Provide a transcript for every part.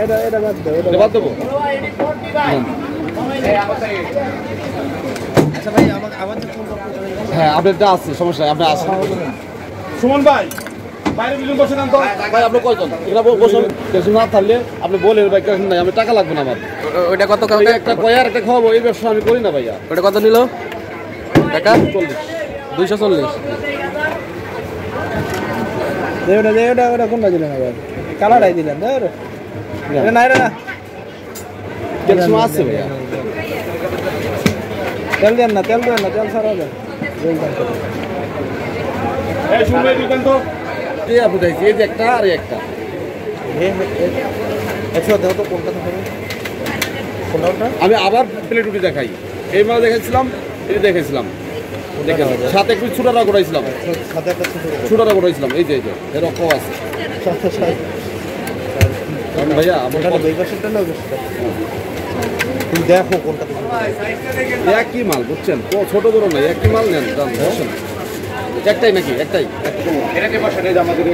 এটা বাদ দেবো। আচ্ছা ভাই হ্যাঁ আপনারটা আছে সমস্যা নাই, আপনি আসেন। সুমন ভাই বাইরে বিলুন বসে নেন তো ভাই। আপনি কয়জন এগুলা বসে কিছু না থাকলে আপনি বলেন ভাই কেন নাই, আমি টাকা লাগবে না আমার। ওইটা কত কালকে একটা কয়ার একটা খাওয়াবো, এই ব্যবসা আমি করি না ভাইয়া। ওটা কত নিল টাকা? 240। ওটা কোনটা দিলেন আবার? কালারটাই দিলেন না রে না কিছু আছে ভাইয়া। তেল দেন না তেল সারা দেন। এই শুনবে দোকান তো এই আপনি দেখছি এই যে একটা আর একটা আমি আবার প্লেট উঠে দেখাই। এই মাল দেখাইছিলাম, এই দেখাইছিলাম, দেখেন সাথে একটু ছোটারা করাইছিলাম, ছোটারা করাইছিলাম। এই যে এরকম আছে ভাইয়া। দেখো কোনটা একই মাল বুঝছেন, ছোট বড় নাই, একই মাল নেন দাম বসেন। একটাই নাকি একটাই এটাতে বসেন। এই যে আমাদের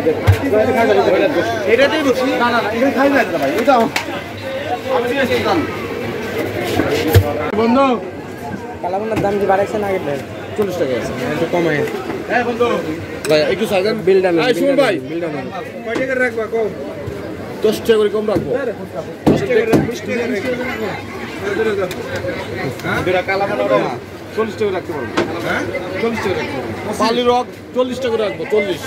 এটাতেই বসি। না না এখানে খাই না ভাই, এটা আমি দিয়েছি দাম। বন্ধু কালামুনার দাম কি বাড়াইছে না আগে 40 টাকা আছে, একটু কমাই। হ্যাঁ বন্ধু ভাই একটু সাজান বিলটা না শুনুন ভাই, কয় টাকা রাখবা কও? 10 টাকা করে কম রাখবো। 20 টাকা দুটা কালামুনা 40 টাকা রাখতে পারবো। হ্যাঁ 40 টাকা রাখবো। বালি রক 40 টাকা করে রাখবো। 40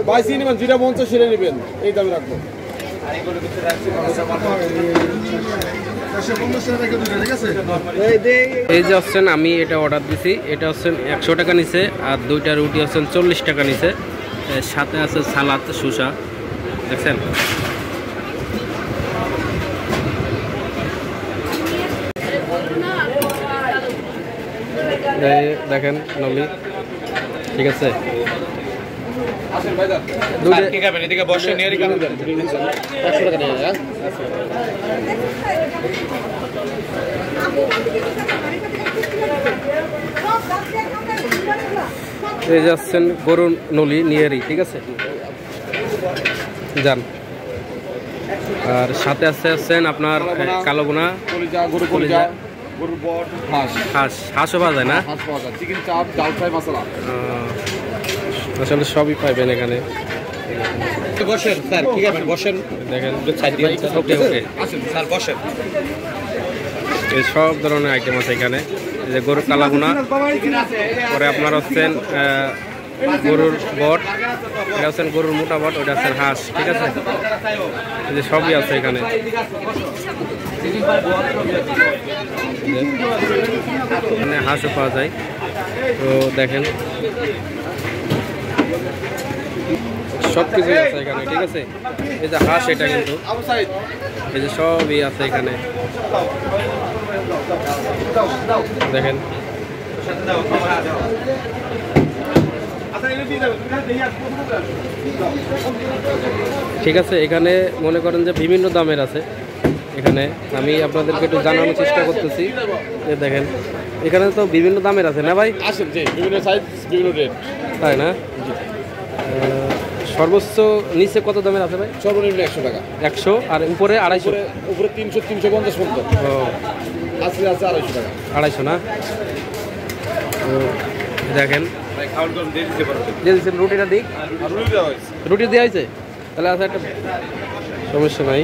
বাইসি নেবেন, যেটা মন সেটা নেবেন, এই দামে রাখবো। এই যে হচ্ছেন আমি এটা অর্ডার দিছি, এটা হচ্ছেন 100 টাকা নিছে, আর দুইটা রুটি হচ্ছেন 40 টাকা নিছে। সাথে আছে সালাদ শসা, দেখছেন। দেখেন নলি ঠিক আছে। এই যাচ্ছেন গরুর নলি নিয়েরি, ঠিক আছে যান। আর সাথে আছেন আপনার কালো বোনা, হাঁসও পাওয়া যায় না? আসলে সবই পাইবেন এখানে। বসেন স্যার, কি খাবেন বসেন। দেখেন এই সব ধরনের আইটেম আছে এখানে। এই যে গরুর কালাগুনা, পরে আপনার হচ্ছেন গরুর বট, এটা হচ্ছেন গরুর মোটা বট, ওটা হচ্ছেন হাঁস, ঠিক আছে। এই যে সবই আছে এখানে। এখানে হাঁসও পাওয়া যায়, তো দেখেন সব কিছুই আছে এখানে, ঠিক আছে। এই যে হাঁস, এটা কিন্তু এই যে সবই আছে এখানে, দেখেন। ঠিক আছে, এখানে মনে করেন যে বিভিন্ন দামের আছে এখানে। আমি আপনাদেরকে একটু জানানোর চেষ্টা করতেছি। দেখেন এখানে তো বিভিন্ন দামের আছে না ভাই? আসেন যে বিভিন্ন সাইজ বিভিন্ন রেট, তাই না? সর্বোচ্চ নিচে কত দামের আছে ভাই? সর্বনিম্ন 100 টাকা। 100 আর উপরে 250? উপরে 300 350 পর্যন্ত। ও আছে 250 টাকা। 250 না? তো দেখেন রুটিটা দিক, রুটি দেওয়া হয়েছে, তাহলে আছে একটা সমস্যা নাই।